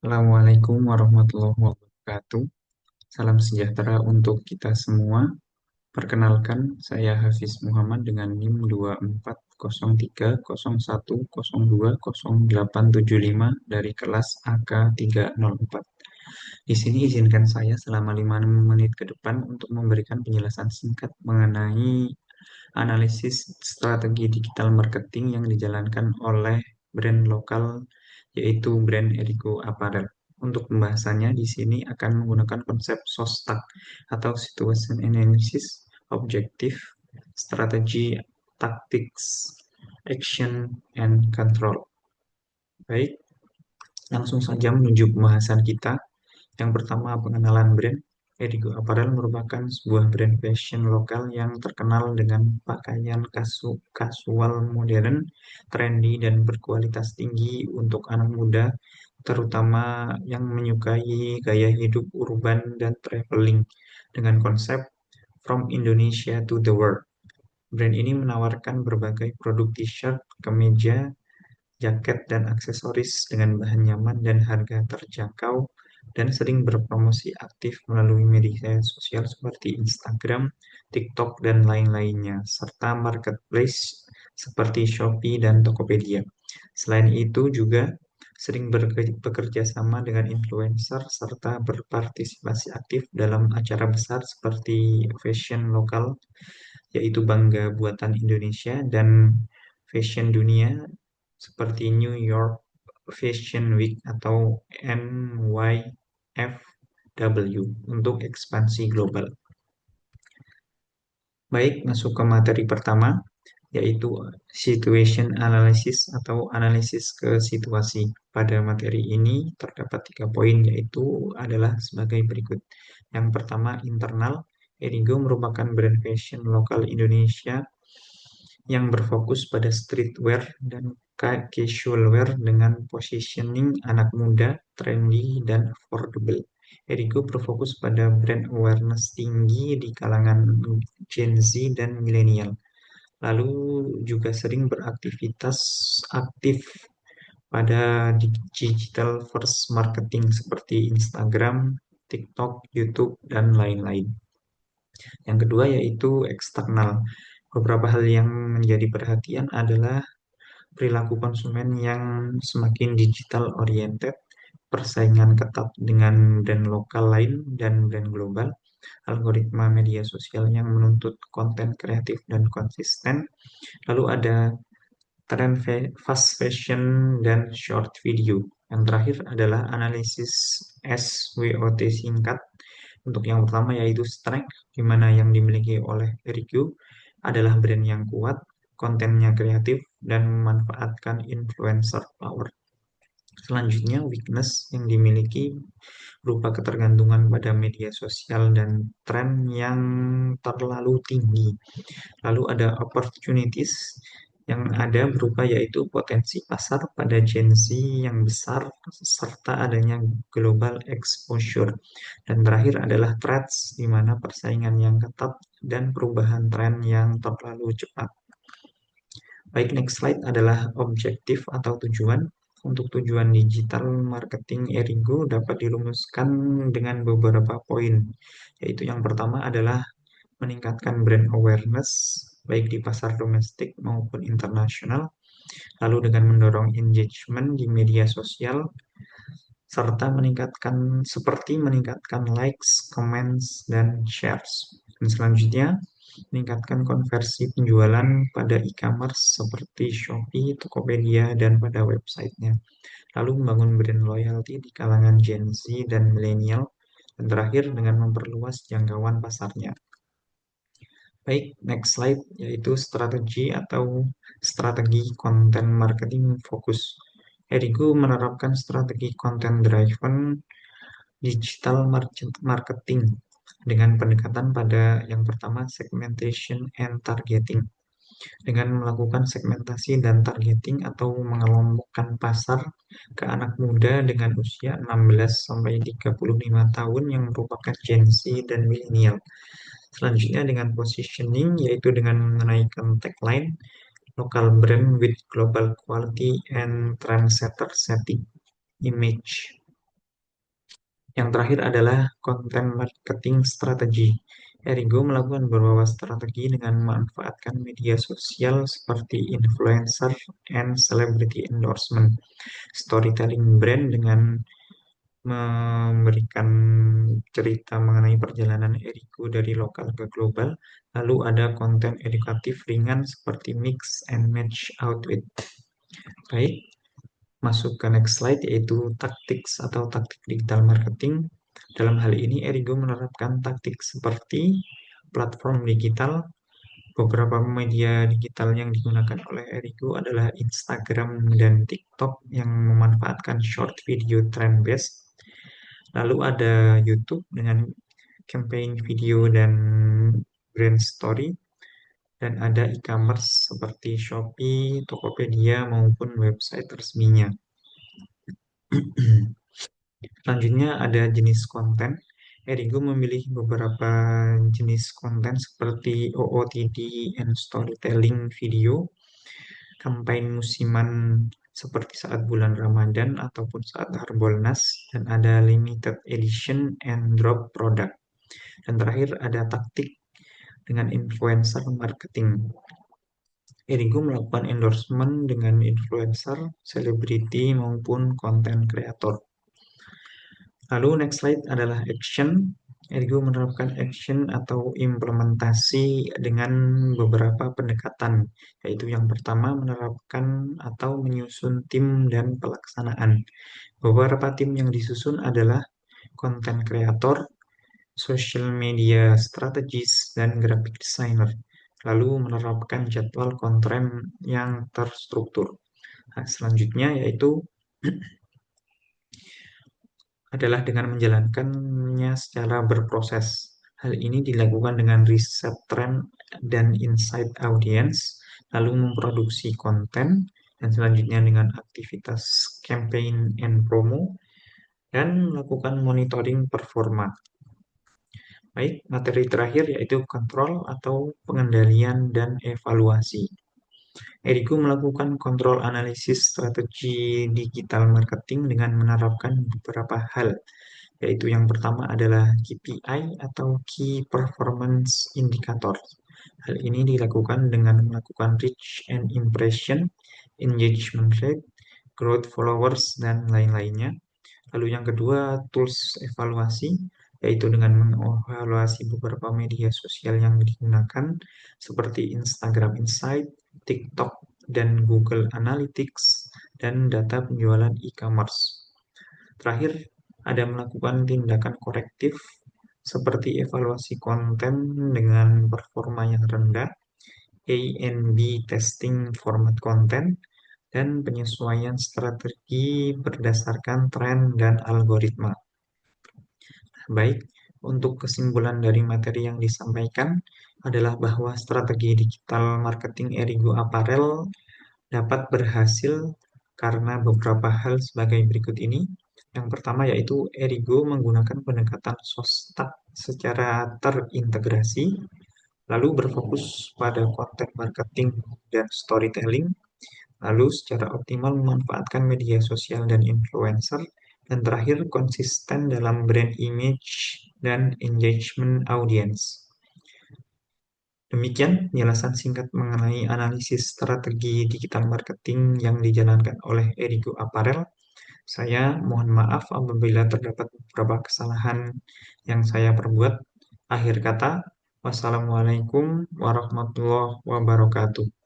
Assalamualaikum warahmatullahi wabarakatuh. Salam sejahtera untuk kita semua. Perkenalkan, saya Hafiz Muhammad dengan NIM 240301020875 dari kelas AK304. Di sini izinkan saya selama 5 menit ke depan untuk memberikan penjelasan singkat mengenai analisis strategi digital marketing yang dijalankan oleh brand lokal, yaitu brand Erigo Apparel. Untuk pembahasannya di sini akan menggunakan konsep SOSTAC atau Situation Analysis, Objective, Strategy, Tactics, Action, and Control. Baik, langsung saja menuju pembahasan kita. Yang pertama, pengenalan brand. Erigo Apparel merupakan sebuah brand fashion lokal yang terkenal dengan pakaian kasual modern, trendy, dan berkualitas tinggi untuk anak muda, terutama yang menyukai gaya hidup urban dan traveling dengan konsep From Indonesia to the World. Brand ini menawarkan berbagai produk t-shirt, kemeja, jaket, dan aksesoris dengan bahan nyaman dan harga terjangkau, dan sering berpromosi aktif melalui media sosial seperti Instagram, TikTok, dan lain-lainnya, serta marketplace seperti Shopee dan Tokopedia. Selain itu juga sering bekerja sama dengan influencer serta berpartisipasi aktif dalam acara besar seperti fashion lokal, yaitu Bangga Buatan Indonesia, dan fashion dunia seperti New York Fashion Week atau NYFW untuk ekspansi global. Baik, masuk ke materi pertama, yaitu situation analysis atau analisis ke situasi. Pada materi ini terdapat 3 poin, yaitu adalah sebagai berikut. Yang pertama, internal. Erigo merupakan brand fashion lokal Indonesia yang berfokus pada streetwear dan casual wear dengan positioning anak muda, trendy, dan affordable. Erigo berfokus pada brand awareness tinggi di kalangan Gen Z dan milenial. Lalu juga sering beraktivitas aktif pada digital first marketing seperti Instagram, TikTok, YouTube, dan lain-lain. Yang kedua yaitu eksternal. Beberapa hal yang menjadi perhatian adalah perilaku konsumen yang semakin digital oriented, persaingan ketat dengan brand lokal lain dan brand global, algoritma media sosial yang menuntut konten kreatif dan konsisten, lalu ada tren fast fashion dan short video. Yang terakhir adalah analisis SWOT singkat. Untuk yang pertama yaitu strength, di mana yang dimiliki oleh Erigo adalah brand yang kuat, kontennya kreatif, dan memanfaatkan influencer power. Selanjutnya, weakness yang dimiliki berupa ketergantungan pada media sosial dan tren yang terlalu tinggi. Lalu ada opportunities yang ada berupa yaitu potensi pasar pada Gen Z yang besar serta adanya global exposure. Dan terakhir adalah threats di mana persaingan yang ketat dan perubahan tren yang terlalu cepat. Baik, next slide adalah objektif atau tujuan. Untuk tujuan digital marketing Erigo dapat dirumuskan dengan beberapa poin, yaitu yang pertama adalah meningkatkan brand awareness baik di pasar domestik maupun internasional, lalu dengan mendorong engagement di media sosial, serta meningkatkan likes, comments, dan shares. Dan selanjutnya, meningkatkan konversi penjualan pada e-commerce seperti Shopee, Tokopedia, dan pada websitenya. Lalu membangun brand loyalty di kalangan Gen Z dan milenial, dan terakhir dengan memperluas jangkauan pasarnya. Baik, next slide, yaitu strategi atau strategi konten marketing fokus. Erigo menerapkan strategi content-driven digital marketing dengan pendekatan pada yang pertama segmentation and targeting. Dengan melakukan segmentasi dan targeting atau mengelompokkan pasar ke anak muda dengan usia 16-35 tahun yang merupakan Gen Z dan milenial. Selanjutnya dengan positioning, yaitu dengan menaikkan tagline local brand with global quality and trendsetter setting image. Yang terakhir adalah content marketing strategi. Erigo melakukan beberapa strategi dengan memanfaatkan media sosial seperti influencer and celebrity endorsement, storytelling brand dengan memberikan cerita mengenai perjalanan Erigo dari lokal ke global, lalu ada konten edukatif ringan seperti mix and match outfit. Baik, masuk ke next slide yaitu tactics atau taktik digital marketing. Dalam hal ini Erigo menerapkan taktik seperti platform digital. Beberapa media digital yang digunakan oleh Erigo adalah Instagram dan TikTok yang memanfaatkan short video trend based. Lalu ada YouTube dengan campaign video dan brand story. Dan ada e-commerce seperti Shopee, Tokopedia, maupun website resminya. Selanjutnya ada jenis konten. Erigo memilih beberapa jenis konten seperti OOTD and storytelling video, kampanye musiman seperti saat bulan Ramadan ataupun saat Harbolnas, dan ada limited edition and drop product. Dan terakhir ada taktik dengan influencer marketing. Erigo melakukan endorsement dengan influencer, selebriti, maupun konten kreator. Lalu next slide adalah action. Ergo menerapkan action atau implementasi dengan beberapa pendekatan, yaitu yang pertama menerapkan atau menyusun tim dan pelaksanaan. Beberapa tim yang disusun adalah content creator, social media strategist, dan graphic designer. Lalu menerapkan jadwal konten yang terstruktur. Nah, selanjutnya yaitu adalah dengan menjalankannya secara berproses. Hal ini dilakukan dengan riset tren dan insight audience, lalu memproduksi konten, dan selanjutnya dengan aktivitas campaign and promo, dan melakukan monitoring performa. Baik, materi terakhir yaitu kontrol atau pengendalian dan evaluasi. Erigo melakukan kontrol analisis strategi digital marketing dengan menerapkan beberapa hal, yaitu yang pertama adalah KPI atau Key Performance Indicator. Hal ini dilakukan dengan melakukan reach and impression, engagement rate, growth followers, dan lain-lainnya. Lalu yang kedua, tools evaluasi, yaitu dengan mengevaluasi beberapa media sosial yang digunakan, seperti Instagram Insight, TikTok, dan Google Analytics, dan data penjualan e-commerce. Terakhir, ada melakukan tindakan korektif, seperti evaluasi konten dengan performa yang rendah, A/B testing format konten, dan penyesuaian strategi berdasarkan tren dan algoritma. Baik, untuk kesimpulan dari materi yang disampaikan adalah bahwa strategi digital marketing Erigo Apparel dapat berhasil karena beberapa hal sebagai berikut ini. Yang pertama yaitu Erigo menggunakan pendekatan SOSTAK secara terintegrasi, lalu berfokus pada konten marketing dan storytelling, lalu secara optimal memanfaatkan media sosial dan influencer, dan terakhir konsisten dalam brand image dan engagement audience. Demikian penjelasan singkat mengenai analisis strategi digital marketing yang dijalankan oleh Erigo Apparel. Saya mohon maaf apabila terdapat beberapa kesalahan yang saya perbuat. Akhir kata, wassalamualaikum warahmatullahi wabarakatuh.